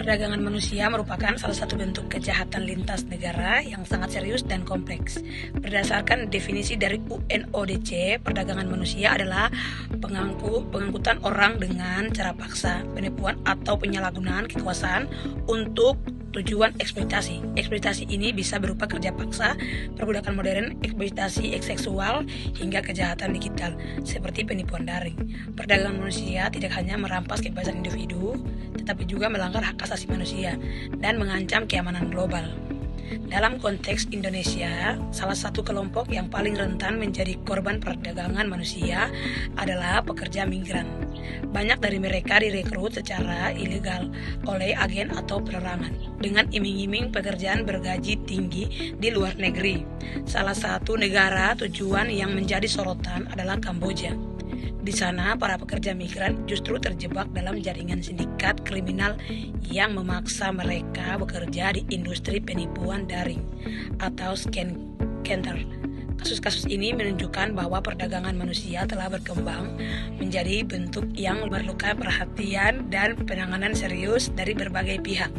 Perdagangan manusia merupakan salah satu bentuk kejahatan lintas negara yang sangat serius dan kompleks. Berdasarkan definisi dari UNODC, perdagangan manusia adalah pengangkutan orang dengan cara paksa, penipuan atau penyalahgunaan kekuasaan untuk tujuan eksploitasi. Eksploitasi ini bisa berupa kerja paksa, perbudakan modern, eksploitasi seksual, hingga kejahatan digital seperti penipuan daring. Perdagangan manusia tidak hanya merampas kebebasan individu, tetapi juga melanggar hak asasi manusia dan mengancam keamanan global. Dalam konteks Indonesia, salah satu kelompok yang paling rentan menjadi korban perdagangan manusia adalah pekerja migran. Banyak dari mereka direkrut secara ilegal oleh agen atau perorangan dengan iming-iming pekerjaan bergaji tinggi di luar negeri. Salah satu negara tujuan yang menjadi sorotan adalah Kamboja. Di sana, para pekerja migran justru terjebak dalam jaringan sindikat kriminal yang memaksa mereka bekerja di industri penipuan daring atau scatter. Kasus-kasus ini menunjukkan bahwa perdagangan manusia telah berkembang menjadi bentuk yang memerlukan perhatian dan penanganan serius dari berbagai pihak.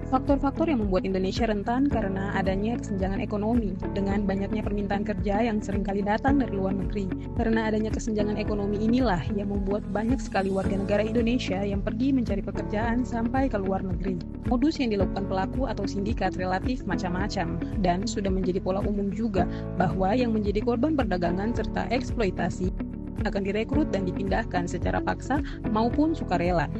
Faktor-faktor yang membuat Indonesia rentan karena adanya kesenjangan ekonomi dengan banyaknya permintaan kerja yang seringkali datang dari luar negeri. Karena adanya kesenjangan ekonomi inilah yang membuat banyak sekali warga negara Indonesia yang pergi mencari pekerjaan sampai ke luar negeri. Modus yang dilakukan pelaku atau sindikat relatif macam-macam dan sudah menjadi pola umum juga bahwa yang menjadi korban perdagangan serta eksploitasi akan direkrut dan dipindahkan secara paksa maupun sukarela.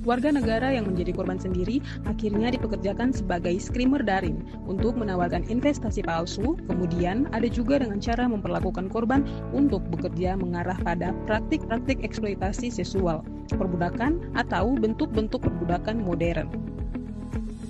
Warga negara yang menjadi korban sendiri akhirnya dipekerjakan sebagai scammer daring untuk menawarkan investasi palsu. Kemudian ada juga dengan cara memperlakukan korban untuk bekerja mengarah pada praktik-praktik eksploitasi seksual, perbudakan atau bentuk-bentuk perbudakan modern.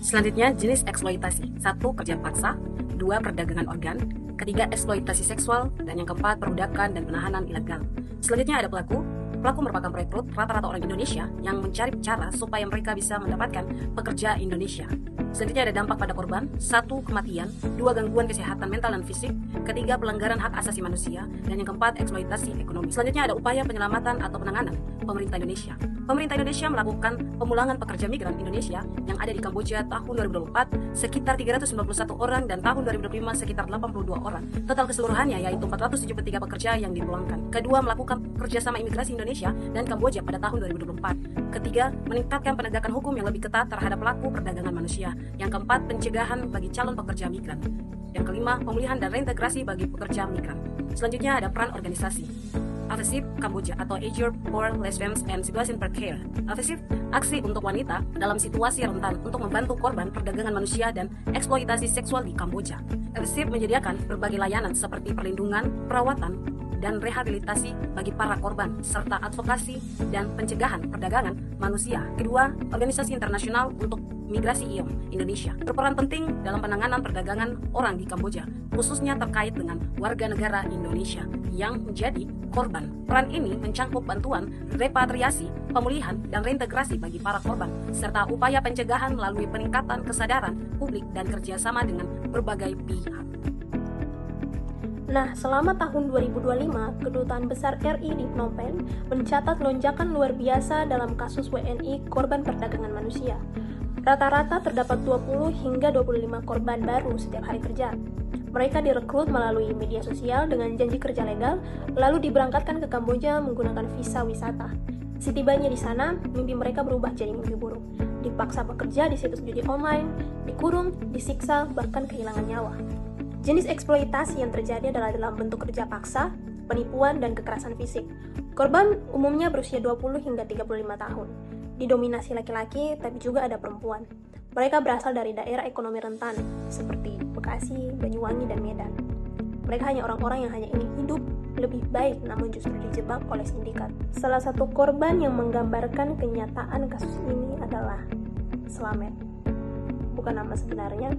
Selanjutnya jenis eksploitasi. 1. Kerja paksa. 2. Perdagangan organ. 3. Eksploitasi seksual. Dan yang keempat, perbudakan dan penahanan ilegal. Selanjutnya ada pelaku. Pelaku merupakan perekrut rata-rata orang Indonesia yang mencari cara supaya mereka bisa mendapatkan pekerja Indonesia. Selanjutnya ada dampak pada korban. 1. Kematian. 2. Gangguan kesehatan mental dan fisik. 3. Pelanggaran hak asasi manusia. Dan yang keempat, eksploitasi ekonomi. Selanjutnya ada upaya penyelamatan atau penanganan pemerintah Indonesia. Pemerintah Indonesia melakukan pemulangan pekerja migran Indonesia yang ada di Kamboja tahun 2024 sekitar 391 orang dan tahun 2025 sekitar 82 orang. Total keseluruhannya yaitu 473 pekerja yang dipulangkan. Kedua, melakukan kerjasama imigrasi Indonesia dan Kamboja pada tahun 2024. Ketiga, meningkatkan penegakan hukum yang lebih ketat terhadap pelaku perdagangan manusia. Yang keempat, pencegahan bagi calon pekerja migran. Yang kelima, pemulihan dan reintegrasi bagi pekerja migran. Selanjutnya ada peran organisasi. AFESIP Kamboja atau Asia for Lesbians and Situation Precare. AFESIP, aksi untuk wanita dalam situasi rentan untuk membantu korban perdagangan manusia dan eksploitasi seksual di Kamboja. AFESIP menyediakan berbagai layanan seperti perlindungan, perawatan, dan rehabilitasi bagi para korban, serta advokasi dan pencegahan perdagangan manusia. Kedua, organisasi internasional untuk migrasi IOM Indonesia berperan penting dalam penanganan perdagangan orang di Kamboja, khususnya terkait dengan warga negara Indonesia yang menjadi korban. Peran ini mencangkup bantuan, repatriasi, pemulihan, dan reintegrasi bagi para korban, serta upaya pencegahan melalui peningkatan kesadaran publik dan kerjasama dengan berbagai pihak. Nah, selama tahun 2025, Kedutaan Besar RI di Phnom Penh mencatat lonjakan luar biasa dalam kasus WNI korban perdagangan manusia. Rata-rata terdapat 20 hingga 25 korban baru setiap hari kerja. Mereka direkrut melalui media sosial dengan janji kerja legal, lalu diberangkatkan ke Kamboja menggunakan visa wisata. Setibanya di sana, mimpi mereka berubah jadi mimpi buruk. Dipaksa bekerja di situs judi online, dikurung, disiksa, bahkan kehilangan nyawa. Jenis eksploitasi yang terjadi adalah dalam bentuk kerja paksa, penipuan, dan kekerasan fisik. Korban umumnya berusia 20 hingga 35 tahun. Didominasi laki-laki, tapi juga ada perempuan. Mereka berasal dari daerah ekonomi rentan, seperti Bekasi, Banyuwangi, dan Medan. Mereka hanya orang-orang yang hanya ingin hidup lebih baik, namun justru dijebak oleh sindikat. Salah satu korban yang menggambarkan kenyataan kasus ini adalah Slamet. Bukan nama sebenarnya.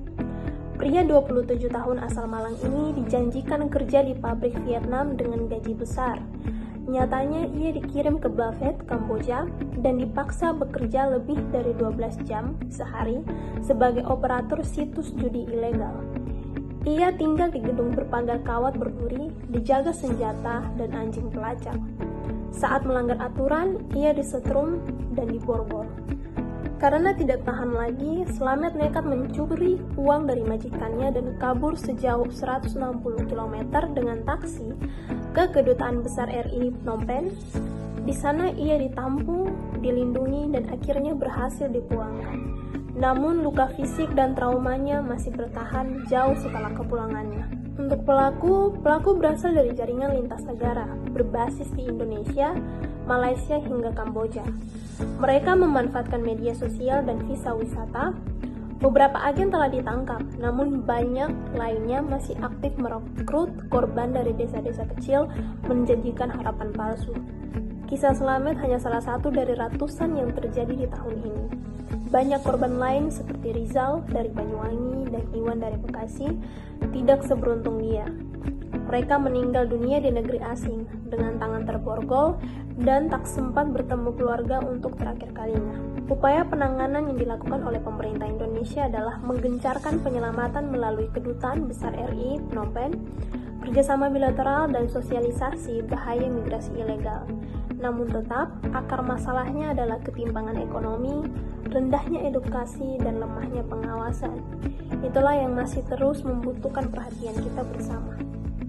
Pria 27 tahun asal Malang ini dijanjikan kerja di pabrik Vietnam dengan gaji besar. Nyatanya ia dikirim ke Buffet, Kamboja, dan dipaksa bekerja lebih dari 12 jam sehari sebagai operator situs judi ilegal. Ia tinggal di gedung berpagar kawat berduri, dijaga senjata dan anjing pelacak. Saat melanggar aturan, ia disetrum dan diborgol. Karena tidak tahan lagi, Slamet nekat mencuri uang dari majikannya dan kabur sejauh 160 km dengan taksi ke Kedutaan Besar RI di Phnom Penh. Di sana ia ditampung, dilindungi, dan akhirnya berhasil dipulangkan. Namun luka fisik dan traumanya masih bertahan jauh setelah kepulangannya. Untuk pelaku berasal dari jaringan lintas negara, berbasis di Indonesia, Malaysia hingga Kamboja. Mereka memanfaatkan media sosial dan visa wisata. Beberapa agen telah ditangkap, namun banyak lainnya masih aktif merekrut korban dari desa-desa kecil menjanjikan harapan palsu. Kisah Slamet hanya salah satu dari ratusan yang terjadi di tahun ini. Banyak korban lain seperti Rizal dari Banyuwangi dan Iwan dari Bekasi tidak seberuntung dia. Mereka meninggal dunia di negeri asing dengan tangan terborgol dan tak sempat bertemu keluarga untuk terakhir kalinya. Upaya penanganan yang dilakukan oleh pemerintah Indonesia adalah menggencarkan penyelamatan melalui Kedutaan Besar RI Phnom Penh, kerjasama bilateral dan sosialisasi bahaya migrasi ilegal. Namun tetap, akar masalahnya adalah ketimpangan ekonomi, rendahnya edukasi, dan lemahnya pengawasan. Itulah yang masih terus membutuhkan perhatian kita bersama.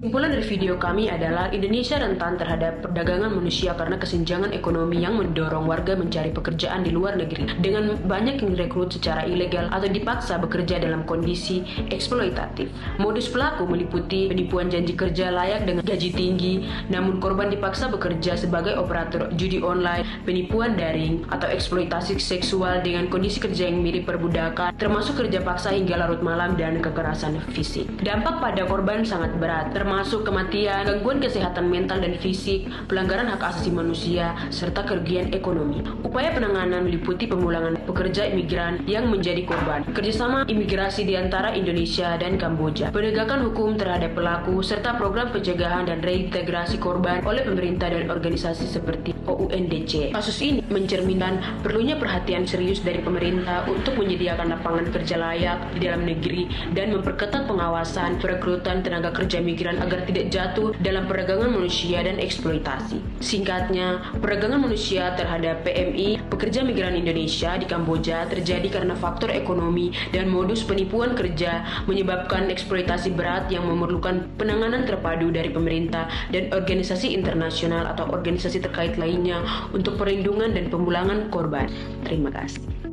Kesimpulan dari video kami adalah Indonesia rentan terhadap perdagangan manusia karena kesenjangan ekonomi yang mendorong warga mencari pekerjaan di luar negeri dengan banyak yang direkrut secara ilegal atau dipaksa bekerja dalam kondisi eksploitatif. Modus pelaku meliputi penipuan janji kerja layak dengan gaji tinggi, namun korban dipaksa bekerja sebagai operator judi online, penipuan daring, atau eksploitasi seksual dengan kondisi kerja yang mirip perbudakan, termasuk kerja paksa hingga larut malam dan kekerasan fisik. Dampak pada korban sangat berat, termasuk kematian, gangguan kesehatan mental dan fisik, pelanggaran hak asasi manusia, serta kerugian ekonomi. Upaya penanganan meliputi pemulangan pekerja imigran yang menjadi korban, kerjasama imigrasi di antara Indonesia dan Kamboja, penegakan hukum terhadap pelaku, serta program pencegahan dan reintegrasi korban oleh pemerintah dan organisasi seperti OUNDC. Kasus ini mencerminkan perlunya perhatian serius dari pemerintah untuk menyediakan lapangan kerja layak di dalam negeri dan memperketat pengawasan perekrutan tenaga kerja migran agar tidak jatuh dalam perdagangan manusia dan eksploitasi. Singkatnya, perdagangan manusia terhadap PMI, pekerja migran Indonesia di Kamboja, terjadi karena faktor ekonomi dan modus penipuan kerja menyebabkan eksploitasi berat yang memerlukan penanganan terpadu dari pemerintah dan organisasi internasional atau organisasi terkait lainnya untuk perlindungan dan pemulangan korban. Terima kasih.